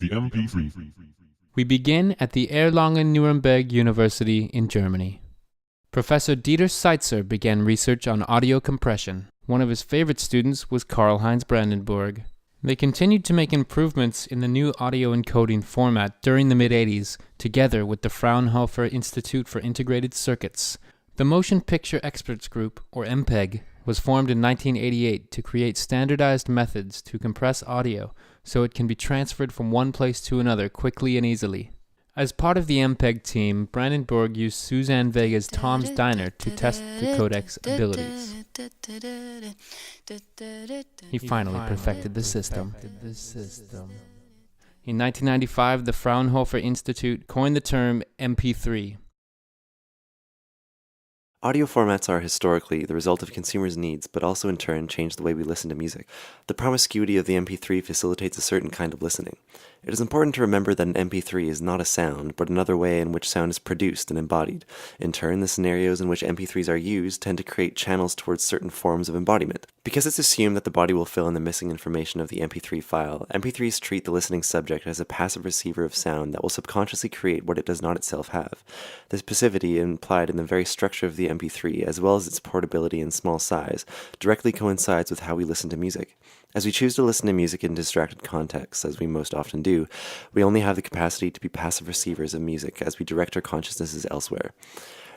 The MP3. We begin at the Erlangen-Nuremberg University in Germany. Professor Dieter Seitzer began research on audio compression. One of his favorite students was Karl-Heinz Brandenburg. They continued to make improvements in the new audio encoding format during the mid-80s, together with the Fraunhofer Institute for Integrated Circuits. The Motion Picture Experts Group, or MPEG, was formed in 1988 to create standardized methods to compress audio so it can be transferred from one place to another quickly and easily. As part of the MPEG team, Brandenburg used Suzanne Vega's Tom's Diner to test the codec's abilities. He finally perfected the system. In 1995, the Fraunhofer Institute coined the term MP3. Audio formats are historically the result of consumers' needs, but also in turn change the way we listen to music. The promiscuity of the MP3 facilitates a certain kind of listening. It is important to remember that an MP3 is not a sound, but another way in which sound is produced and embodied. In turn, the scenarios in which MP3s are used tend to create channels towards certain forms of embodiment. Because it's assumed that the body will fill in the missing information of the MP3 file, MP3s treat the listening subject as a passive receiver of sound that will subconsciously create what it does not itself have. This passivity, implied in the very structure of the MP3, as well as its portability and small size, directly coincides with how we listen to music. As we choose to listen to music in distracted contexts, as we most often do, we only have the capacity to be passive receivers of music as we direct our consciousnesses elsewhere.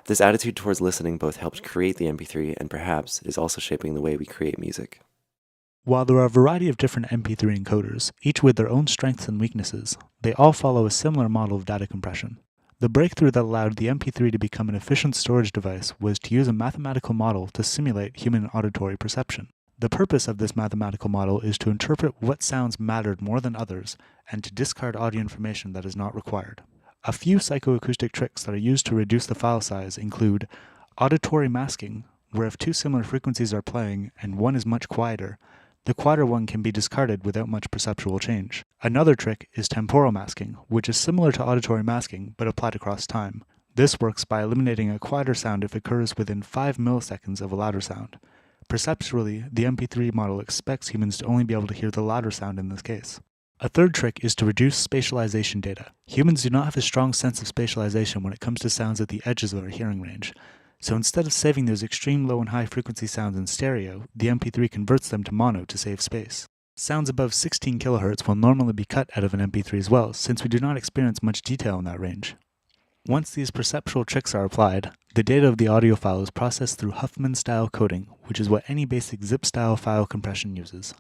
This attitude towards listening both helped create the MP3 and perhaps is also shaping the way we create music. While there are a variety of different MP3 encoders, each with their own strengths and weaknesses, they all follow a similar model of data compression. The breakthrough that allowed the MP3 to become an efficient storage device was to use a mathematical model to simulate human auditory perception. The purpose of this mathematical model is to interpret what sounds mattered more than others and to discard audio information that is not required. A few psychoacoustic tricks that are used to reduce the file size include auditory masking, where if two similar frequencies are playing and one is much quieter, the quieter one can be discarded without much perceptual change. Another trick is temporal masking, which is similar to auditory masking but applied across time. This works by eliminating a quieter sound if it occurs within 5 milliseconds of a louder sound. Perceptually, the MP3 model expects humans to only be able to hear the louder sound in this case. A third trick is to reduce spatialization data. Humans do not have a strong sense of spatialization when it comes to sounds at the edges of our hearing range. So instead of saving those extreme low and high frequency sounds in stereo, the MP3 converts them to mono to save space. Sounds above 16 kHz will normally be cut out of an MP3 as well, since we do not experience much detail in that range. Once these perceptual tricks are applied, the data of the audio file is processed through Huffman-style coding, which is what any basic zip-style file compression uses.